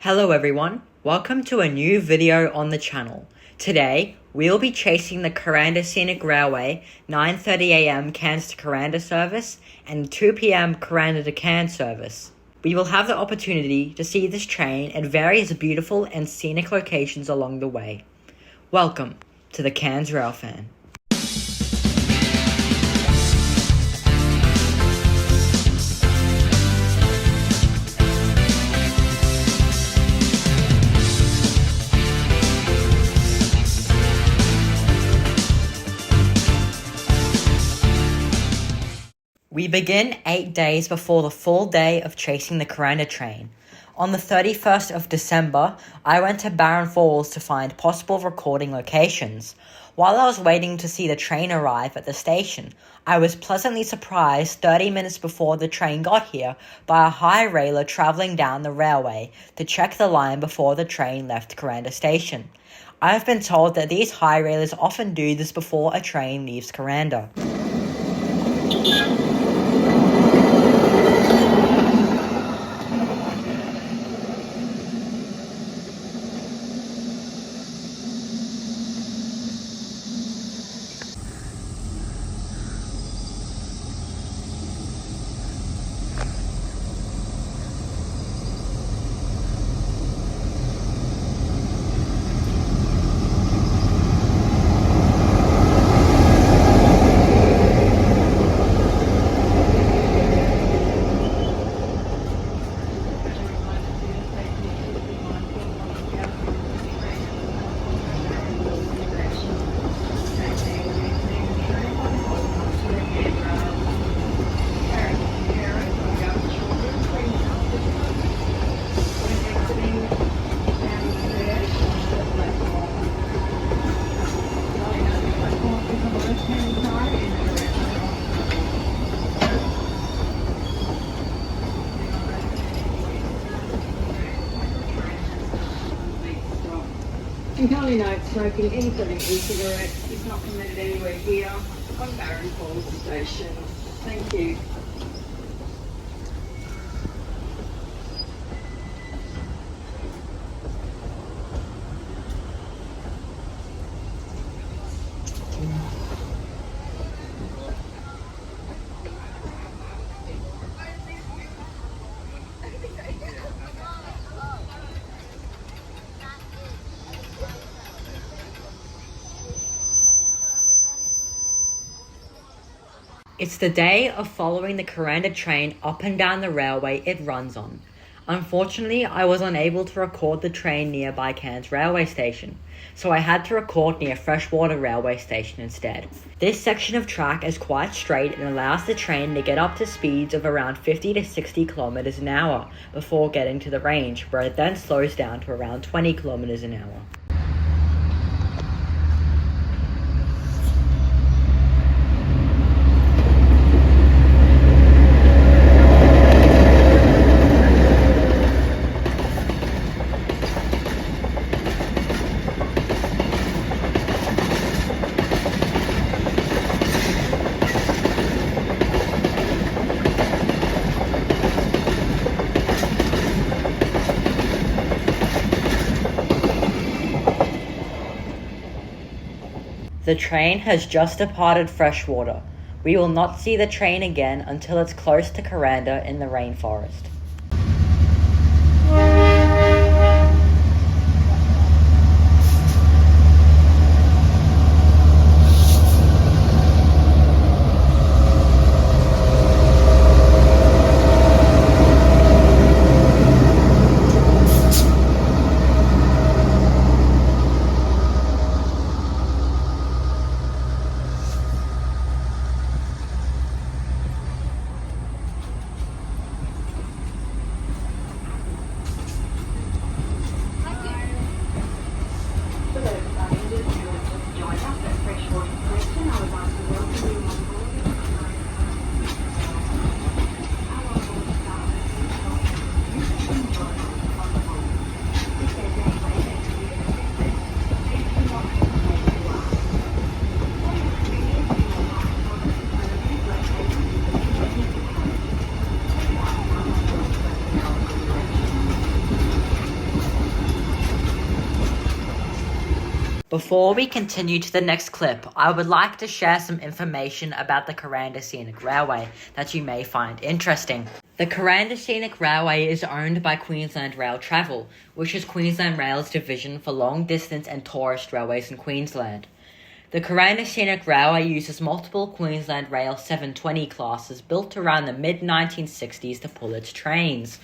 Hello everyone, welcome to a new video on the channel. Today, we'll be chasing the Kuranda Scenic Railway 9:30am Cairns to Kuranda service and 2pm Kuranda to Cairns service. We will have the opportunity to see this train at various beautiful and scenic locations along the way. Welcome to the Cairns Railfan. We begin 8 days before the full day of chasing the Kuranda train. On the 31st of December, I went to Barron Falls to find possible recording locations. While I was waiting to see the train arrive at the station, I was pleasantly surprised 30 minutes before the train got here by a high railer travelling down the railway to check the line before the train left Kuranda station. I have been told that these high railers often do this before a train leaves Kuranda. And kindly note, smoking any sort of e-cigarette is not permitted anywhere here on Barron Falls Station. Thank you. It's the day of following the Kuranda train up and down the railway it runs on. Unfortunately, I was unable to record the train nearby Cairns railway station, so I had to record near Freshwater railway station instead. This section of track is quite straight and allows the train to get up to speeds of around 50 to 60 kilometers an hour before getting to the range, where it then slows down to around 20 kilometers an hour. The train has just departed Freshwater. We will not see the train again until it's close to Kuranda in the rainforest. Before we continue to the next clip, I would like to share some information about the Kuranda Scenic Railway that you may find interesting. The Kuranda Scenic Railway is owned by Queensland Rail Travel, which is Queensland Rail's division for long distance and tourist railways in Queensland. The Kuranda Scenic Railway uses multiple Queensland Rail 720 classes built around the mid-1960s to pull its trains.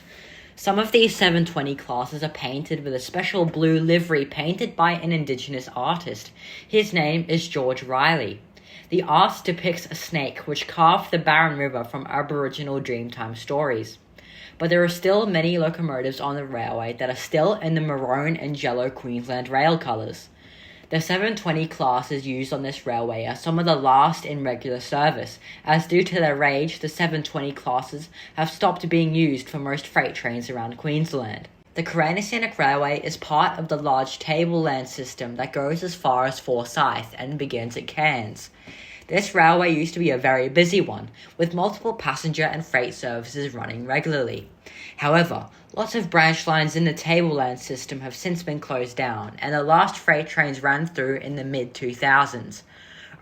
Some of these 720 classes are painted with a special blue livery painted by an Indigenous artist. His name is George Riley. The art depicts a snake which carved the Barron River from Aboriginal Dreamtime stories. But there are still many locomotives on the railway that are still in the maroon and yellow Queensland rail colours. The 720 classes used on this railway are some of the last in regular service, as due to their age, the 720 classes have stopped being used for most freight trains around Queensland. The Kuranda Scenic Railway is part of the large tableland system that goes as far as Forsyth and begins at Cairns. This railway used to be a very busy one, with multiple passenger and freight services running regularly. However, lots of branch lines in the tableland system have since been closed down, and the last freight trains ran through in the mid-2000s.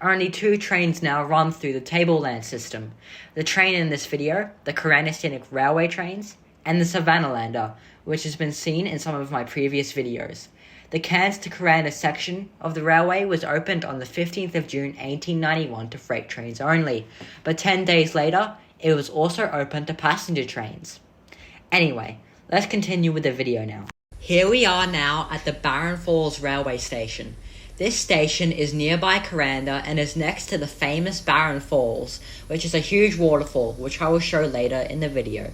Only 2 trains now run through the tableland system. The train in this video, the Kuranda Scenic Railway trains, and the Savannah-lander, which has been seen in some of my previous videos. The Cairns to Kuranda section of the railway was opened on the 15th of June 1891 to freight trains only, but 10 days later, it was also open to passenger trains. Anyway, let's continue with the video now. Here we are now at the Barron Falls railway station. This station is nearby Kuranda and is next to the famous Barron Falls, which is a huge waterfall, which I will show later in the video.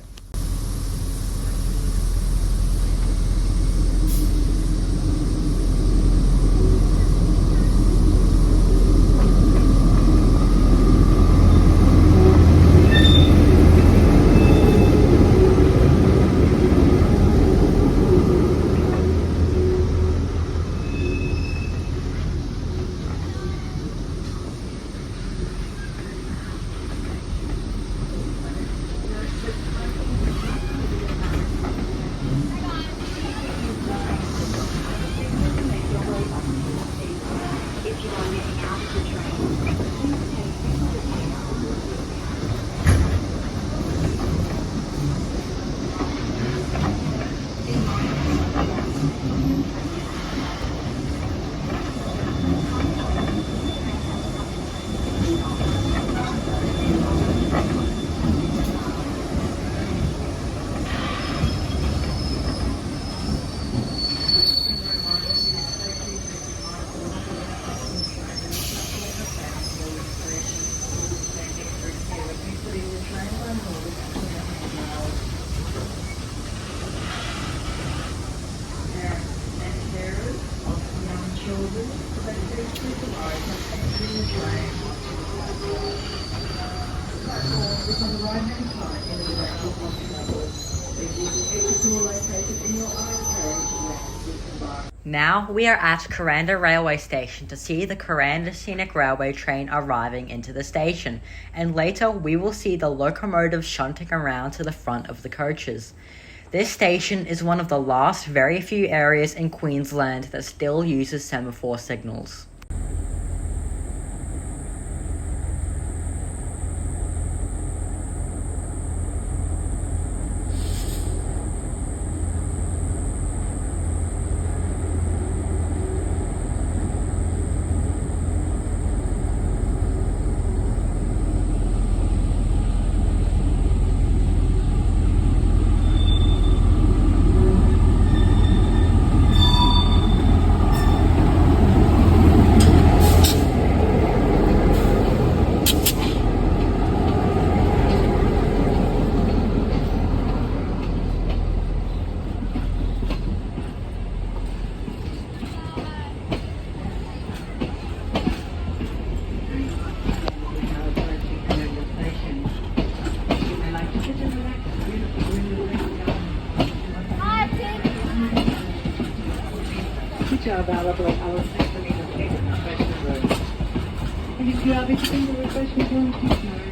Now we are at Kuranda railway station to see the Kuranda Scenic Railway train arriving into the station, and later we will see the locomotive shunting around to the front of the coaches. This station is one of the last very few areas in Queensland that still uses semaphore signals. Which are available at our second in the refreshment room. And if you are visiting the refreshment room, please know.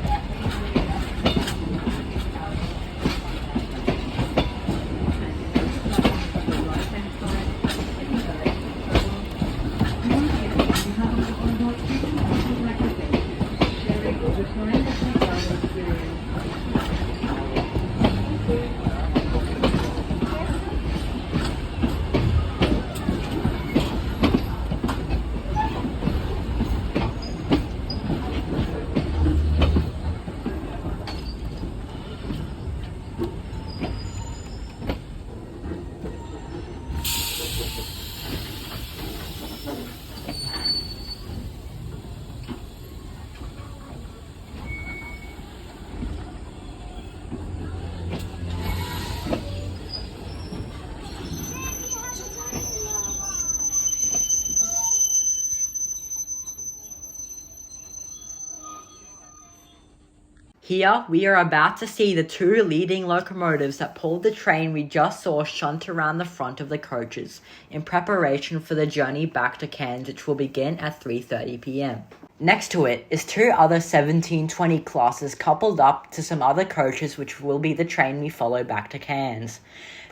Here, we are about to see the two leading locomotives that pulled the train we just saw shunt around the front of the coaches in preparation for the journey back to Cairns, which will begin at 3:30 p.m. Next to it is two other 1720 classes coupled up to some other coaches, which will be the train we follow back to Cairns.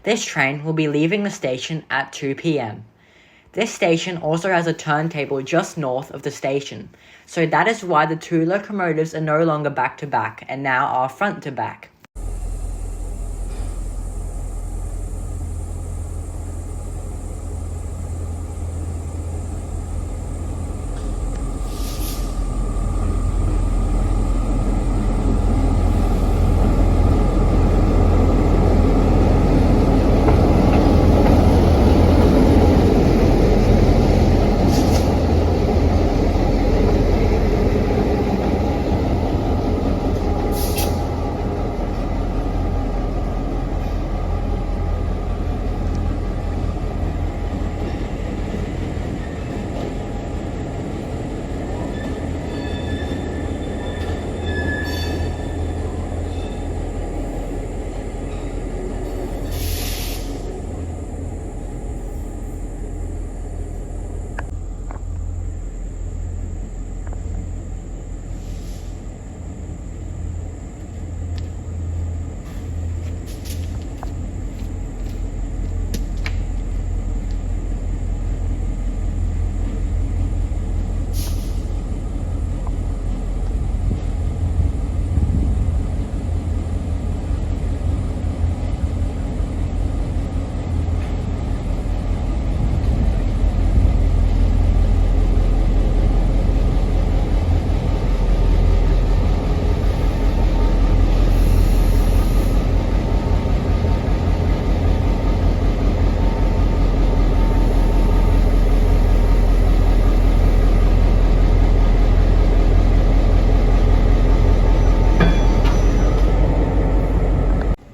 This train will be leaving the station at 2 p.m. This station also has a turntable just north of the station, so that is why the two locomotives are no longer back to back and now are front to back.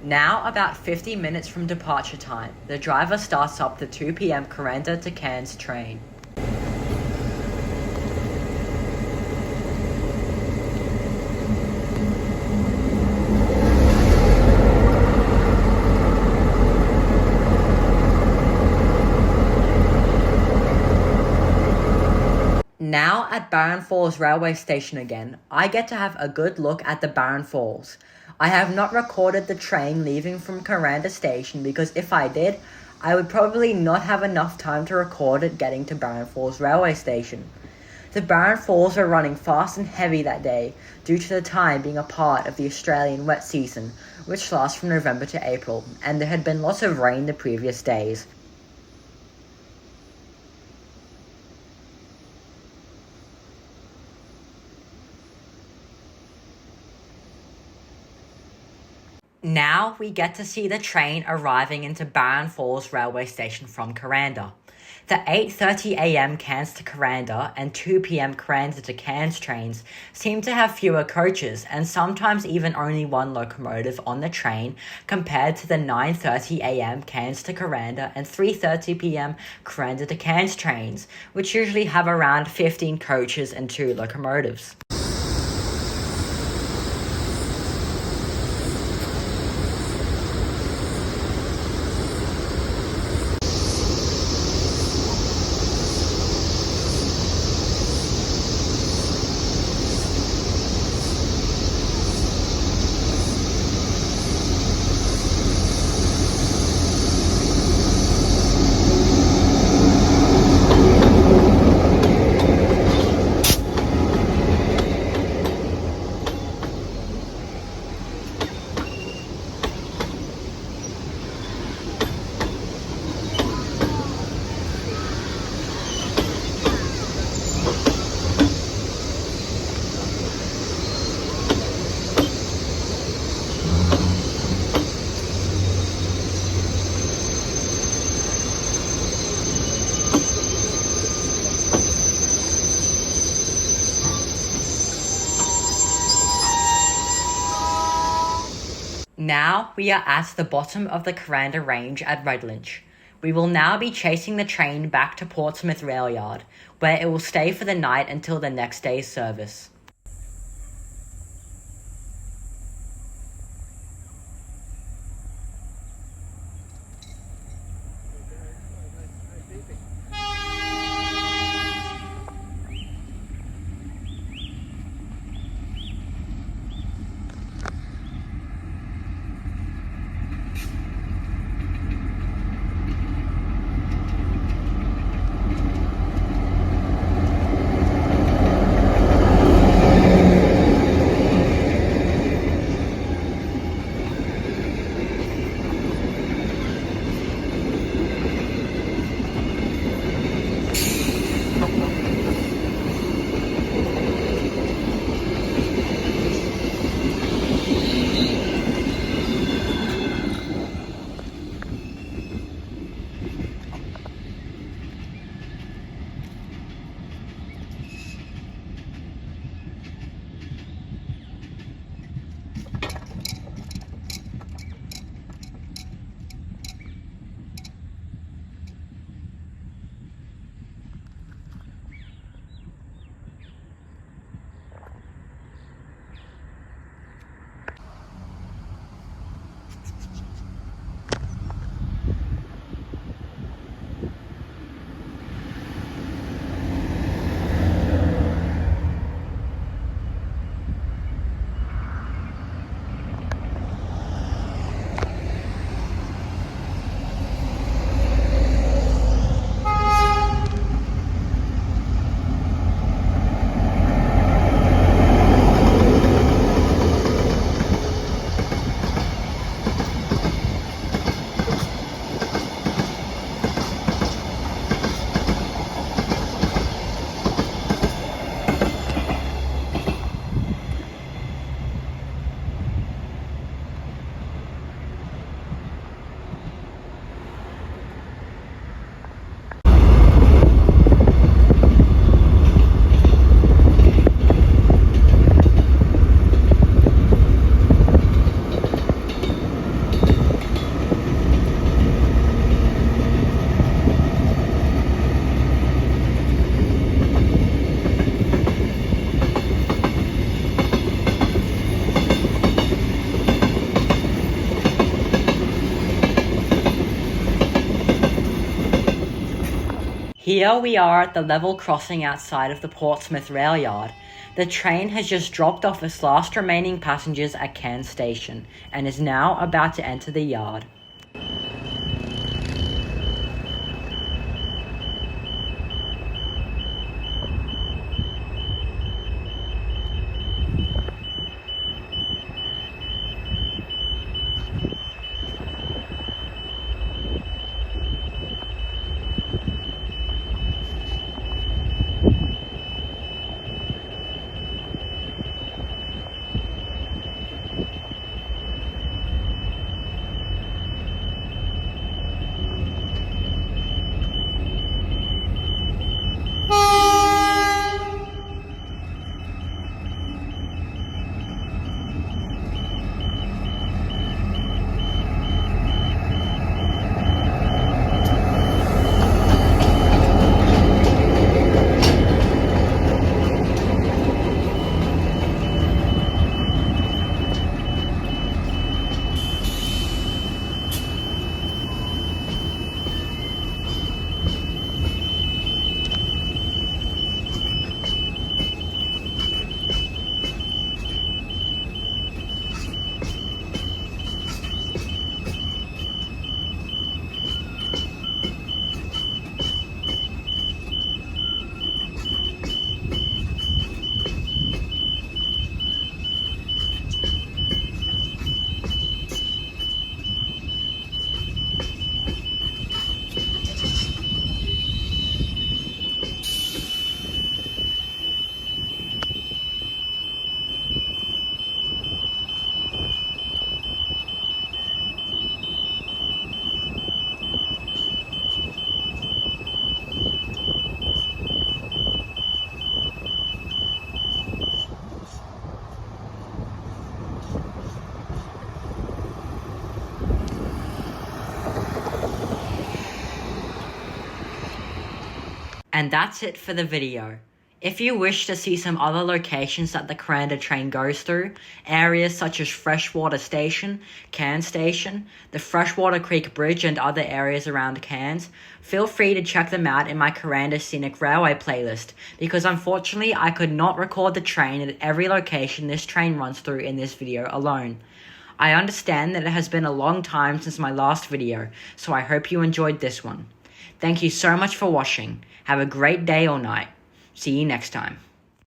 Now, about 50 minutes from departure time, the driver starts up the 2 p.m. Kuranda to Cairns train. Now at Barron Falls railway station again, I get to have a good look at the Barron Falls. I have not recorded the train leaving from Kuranda station because if I did, I would probably not have enough time to record it getting to Barron Falls railway station. The Barron Falls were running fast and heavy that day due to the time being a part of the Australian wet season, which lasts from November to April, and there had been lots of rain the previous days. Now we get to see the train arriving into Barron Falls railway station from Kuranda. The 8:30 a.m. Cairns to Kuranda and 2 p.m. Kuranda to Cairns trains seem to have fewer coaches and sometimes even only one locomotive on the train compared to the 9:30 a.m. Cairns to Kuranda and 3:30 p.m. Kuranda to Cairns trains, which usually have around 15 coaches and 2 locomotives. Now we are at the bottom of the Kuranda Range at Redlinch. We will now be chasing the train back to Portsmouth Rail Yard, where it will stay for the night until the next day's service. Here we are at the level crossing outside of the Portsmouth rail yard. The train has just dropped off its last remaining passengers at Cairns Station and is now about to enter the yard. And that's it for the video. If you wish to see some other locations that the Kuranda train goes through, areas such as Freshwater Station, Cairns Station, the Freshwater Creek Bridge and other areas around Cairns, feel free to check them out in my Kuranda Scenic Railway playlist, because unfortunately I could not record the train at every location this train runs through in this video alone. I understand that it has been a long time since my last video, so I hope you enjoyed this one. Thank you so much for watching. Have a great day or night. See you next time.